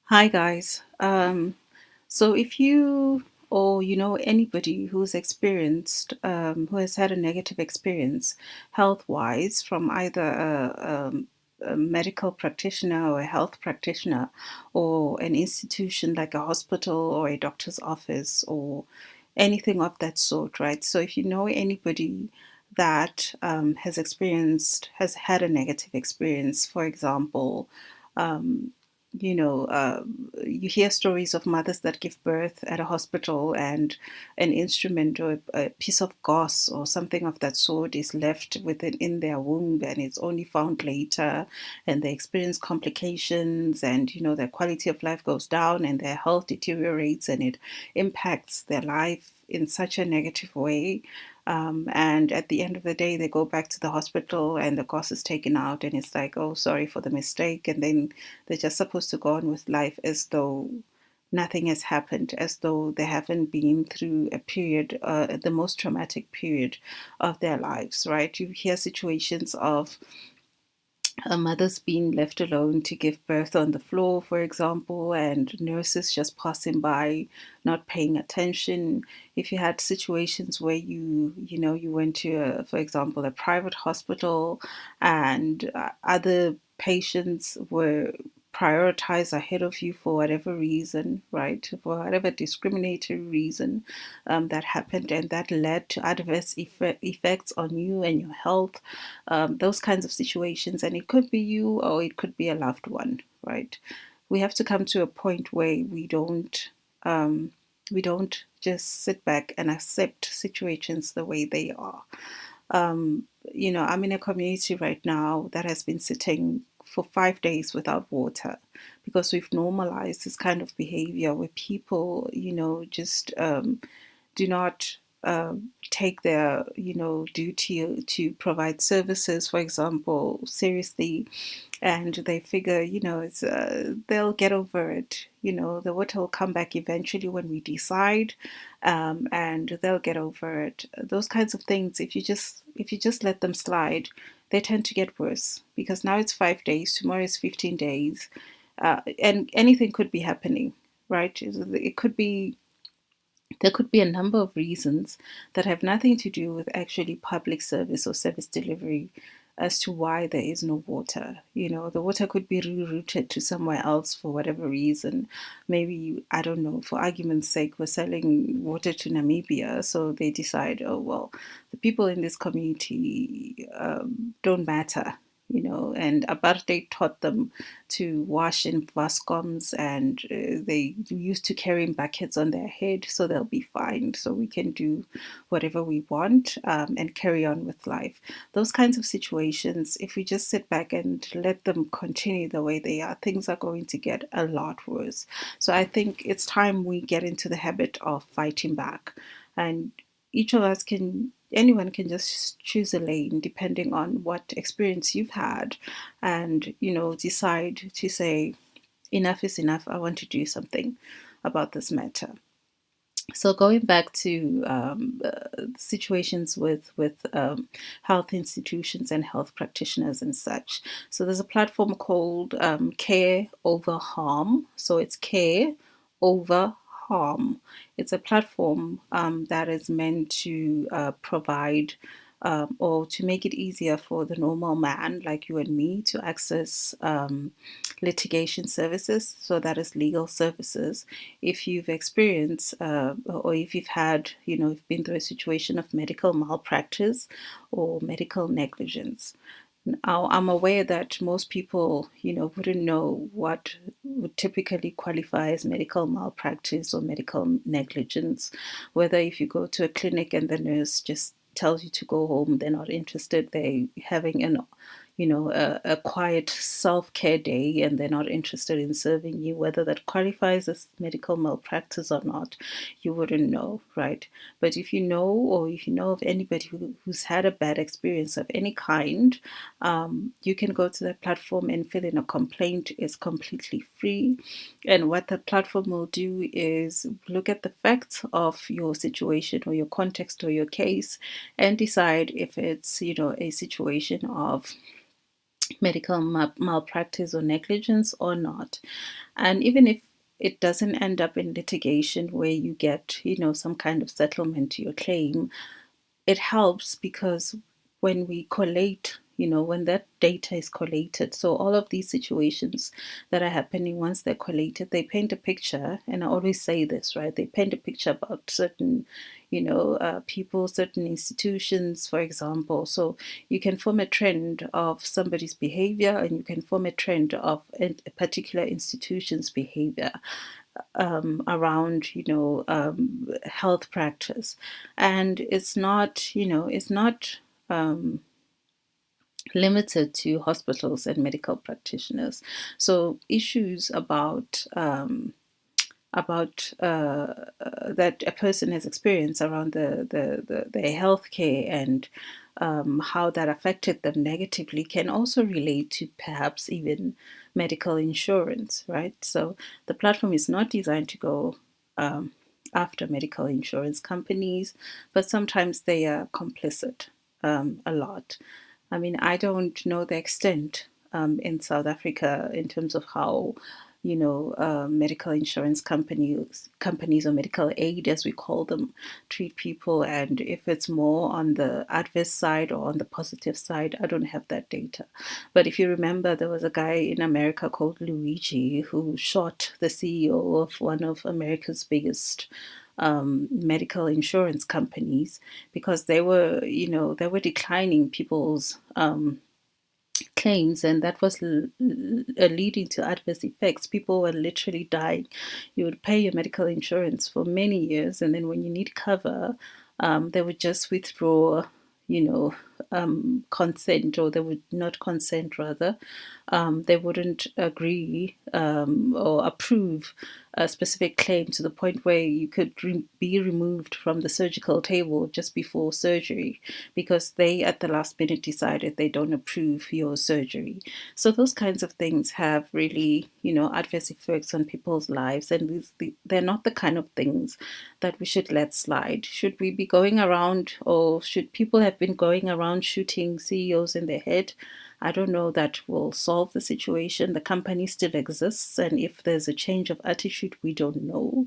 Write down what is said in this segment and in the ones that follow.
Hi guys. So if you or you know anybody who's experienced, who has had a negative experience health-wise from either a medical practitioner or a health practitioner or an institution like a hospital or a doctor's office or anything of that sort, right? So if you know anybody that has had a negative experience, for example, um, you know, you hear stories of mothers that give birth at a hospital and an instrument or a piece of gauze or something of that sort is left within in their womb and it's only found later and they experience complications and their quality of life goes down and their health deteriorates and it impacts their life in such a negative way. And at the end of the day, they go back to the hospital and the gauze is taken out, and it's like, oh, sorry for the mistake. And then they're just supposed to go on with life as though nothing has happened, as though they haven't been through a period, the most traumatic period of their lives, right? You hear situations of mothers being left alone to give birth on the floor, for example, and nurses just passing by, not paying attention. If you had situations where you went to, for example, a private hospital, and other patients were prioritized ahead of you for whatever reason, right? For whatever discriminatory reason that happened, and that led to adverse effects on you and your health, those kinds of situations. And it could be you or it could be a loved one, right? We have to come to a point where um, we don't just sit back and accept situations the way they are. I'm in a community right now that has been sitting for 5 days without water because we've normalized this kind of behavior where people, just do not take their duty to provide services, for example, seriously, and they figure it's they'll get over it. The water will come back eventually when we decide, and they'll get over it. Those kinds of things, if you just let them slide, they tend to get worse because now it's 5 days, tomorrow is 15 days, and anything could be happening, right? It could be there could be a number of reasons that have nothing to do with actually public service or service delivery as to why there is no water. The water could be rerouted to somewhere else for whatever reason. Maybe, I don't know, for argument's sake, we're selling water to Namibia, so they decide, oh, well, the people in this community don't matter. And apartheid taught them to wash in Vascoms, and they used to carrying buckets on their head, so they'll be fine. So we can do whatever we want and carry on with life. Those kinds of situations, if we just sit back and let them continue the way they are, things are going to get a lot worse. So I think it's time we get into the habit of fighting back. And each of us anyone can just choose a lane depending on what experience you've had and decide to say enough is enough. I want to do something about this matter. So going back to situations with health institutions and health practitioners and such. So there's a platform called Care Over Harm. So it's Care Over Harm. It's a platform that is meant to provide or to make it easier for the normal man like you and me to access litigation services. So that is legal services if you've experienced or if you've had, you've been through a situation of medical malpractice or medical negligence. Now, I'm aware that most people, wouldn't know what would typically qualify as medical malpractice or medical negligence. Whether if you go to a clinic and the nurse just tells you to go home, they're not interested. They're having a quiet self-care day and they're not interested in serving you. Whether that qualifies as medical malpractice or not, you wouldn't know, right? But if you know, or if you know of anybody who's had a bad experience of any kind, you can go to the platform and fill in a complaint. It's completely free. And what the platform will do is look at the facts of your situation or your context or your case and decide if it's, a situation of medical malpractice or negligence or not. And even if it doesn't end up in litigation where you get, some kind of settlement to your claim, it helps because when we collate, when that data is collated, so all of these situations that are happening, once they're collated, they paint a picture. And I always say this, right? They paint a picture about certain, people, certain institutions, for example. So you can form a trend of somebody's behavior, and you can form a trend of a particular institution's behavior around health practice. And it's not limited to hospitals and medical practitioners. So issues about that a person has experienced around their healthcare and how that affected them negatively can also relate to perhaps even medical insurance, right? So the platform is not designed to go after medical insurance companies, but sometimes they are complicit a lot. I mean, I don't know the extent in South Africa in terms of how medical insurance companies or medical aid, as we call them, treat people, and if it's more on the adverse side or on the positive side. I don't have that data. But if you remember, there was a guy in America called Luigi who shot the CEO of one of America's biggest medical insurance companies because they were declining people's claims, and that was leading to adverse effects. People were literally dying. You would pay your medical insurance for many years, and then when you need cover, they would just withdraw, consent, or they would not consent, rather. They wouldn't agree or approve a specific claim to the point where you could be removed from the surgical table just before surgery because they, at the last minute, decided they don't approve your surgery. So those kinds of things have really, adverse effects on people's lives, and they're not the kind of things that we should let slide. Should we be going around, or should people have been going around shooting CEOs in the head? I don't know that will solve the situation. The company still exists, and if there's a change of attitude, we don't know.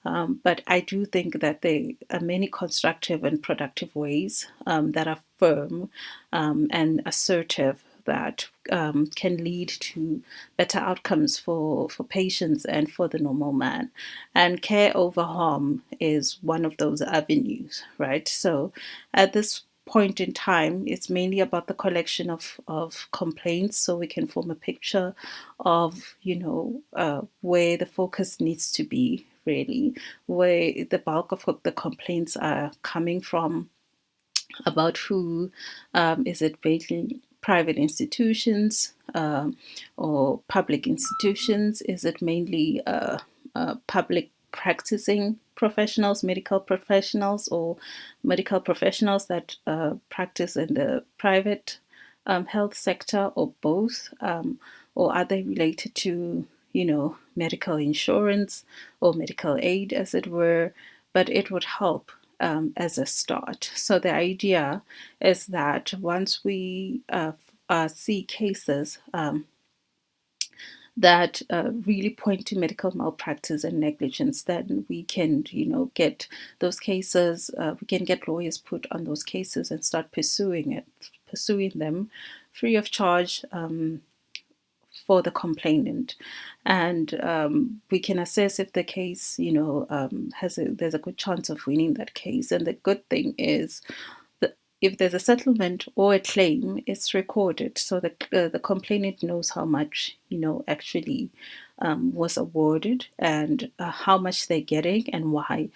But I do think that there are many constructive and productive ways that are firm and assertive that can lead to better outcomes for patients and for the normal man. And care over harm is one of those avenues, right? So at this point in time, it's mainly about the collection of complaints so we can form a picture of, where the focus needs to be, really, where the bulk of the complaints are coming from, about who. Is it mainly private institutions or public institutions? Is it mainly public practicing professionals, medical professionals, or medical professionals that practice in the private health sector, or both? Or are they related to, medical insurance or medical aid, as it were? But it would help as a start. So the idea is that once we see cases that really point to medical malpractice and negligence, then we can, get those cases. We can get lawyers put on those cases and start pursuing them free of charge. For the complainant, and we can assess if the case, there's a good chance of winning that case. And the good thing is that if there's a settlement or a claim, it's recorded, so the complainant knows how much, actually was awarded, and how much they're getting, and why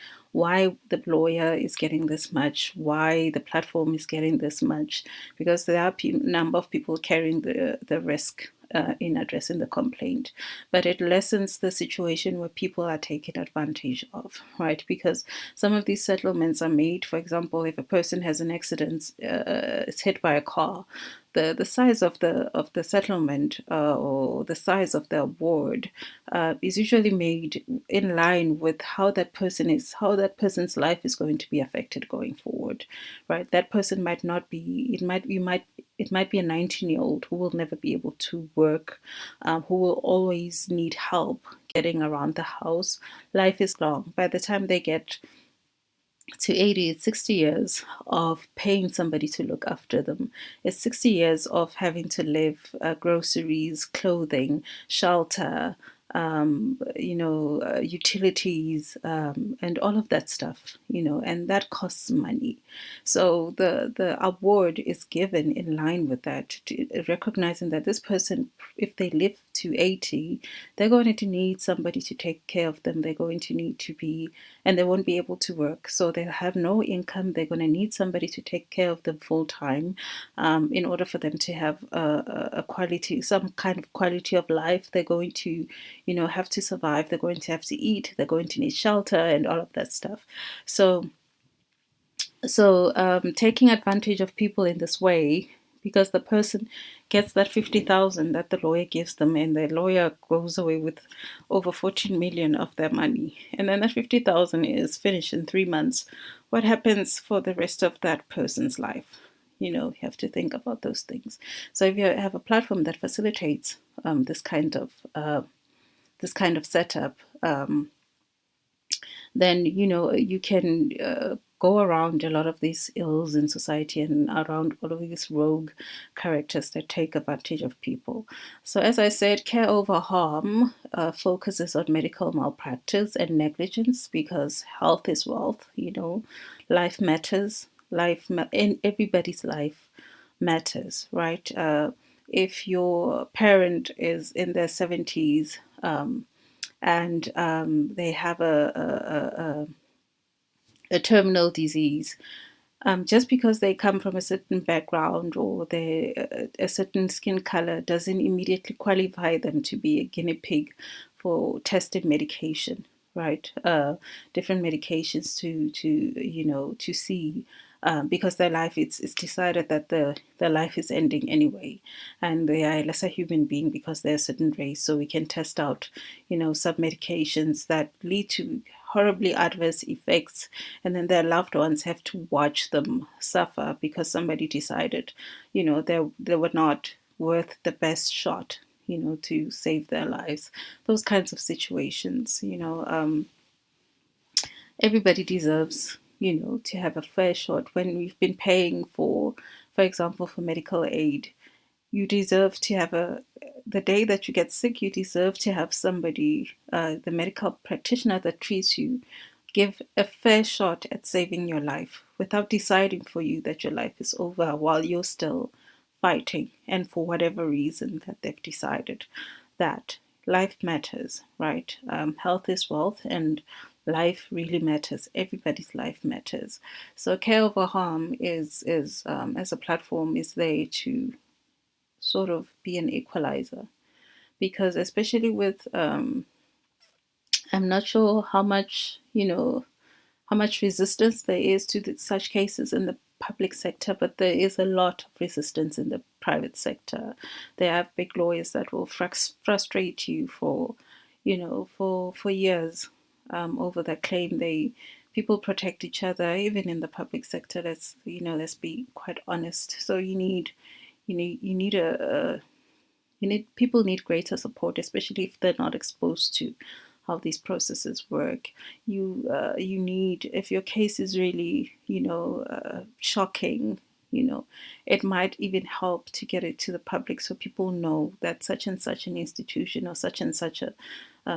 the lawyer is getting this much, why the platform is getting this much, because there are a number of people carrying the risk in addressing the complaint. But it lessens the situation where people are taken advantage of, right? Because some of these settlements are made, for example, if a person has an accident, is hit by a car, the size of the settlement or the size of the award is usually made in line with how that person's life is going to be affected going forward, right? That person might not be. You might it might be a 19-year-old who will never be able to work, who will always need help getting around the house. Life is long. By the time they get to 80, it's 60 years of paying somebody to look after them. It's 60 years of having to live groceries, clothing, shelter, utilities, and all of that stuff, and that costs money. So the award is given in line with that, recognizing that this person, if they live to 80, they're going to need somebody to take care of them. They're going to need to be, and they won't be able to work. So they'll have no income. They're going to need somebody to take care of them full time, in order for them to have a quality, some kind of quality of life. They're going to, have to survive. They're going to have to eat. They're going to need shelter and all of that stuff. So taking advantage of people in this way, because the person gets that 50,000 that the lawyer gives them, and the lawyer goes away with over 14 million of their money, and then that 50,000 is finished in 3 months. What happens for the rest of that person's life? You have to think about those things. So if you have a platform that facilitates this kind of setup, then you can go around a lot of these ills in society and around all of these rogue characters that take advantage of people. So as I said, care over harm focuses on medical malpractice and negligence, because health is wealth. Life matters. In everybody's life matters, right? If your parent is in their 70s, and they have a terminal disease, just because they come from a certain background or they a certain skin color doesn't immediately qualify them to be a guinea pig for tested medication, right? Different medications to see, because their life, it's decided that their life is ending anyway, and they are a lesser human being because they're a certain race. So we can test out, some medications that lead to horribly adverse effects, and then their loved ones have to watch them suffer because somebody decided, they were not worth the best shot, to save their lives. Those kinds of situations, everybody deserves, to have a fair shot. When we've been paying for example, for medical aid, you deserve to have the day that you get sick, you deserve to have somebody, the medical practitioner that treats you, give a fair shot at saving your life without deciding for you that your life is over while you're still fighting, and for whatever reason that they've decided that life matters, right? Health is wealth, and life really matters. Everybody's life matters. So care over harm is as a platform, is there to sort of be an equalizer, because especially with I'm not sure how much resistance there is to such cases in the public sector, but there is a lot of resistance in the private sector. They have big lawyers that will frustrate you for, for years, over that claim. People protect each other even in the public sector. Let's be quite honest. So you need people need greater support, especially if they're not exposed to how these processes work. You need, if your case is really shocking, it might even help to get it to the public so people know that such and such an institution or such and such a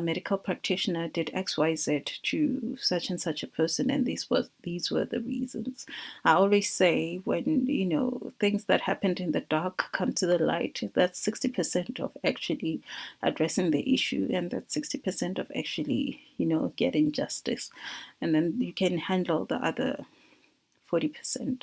medical practitioner did XYZ to such and such a person, and these were the reasons. I always say, when things that happened in the dark come to the light, that's 60% of actually addressing the issue, and that's 60% of actually getting justice, and then you can handle the other 40%.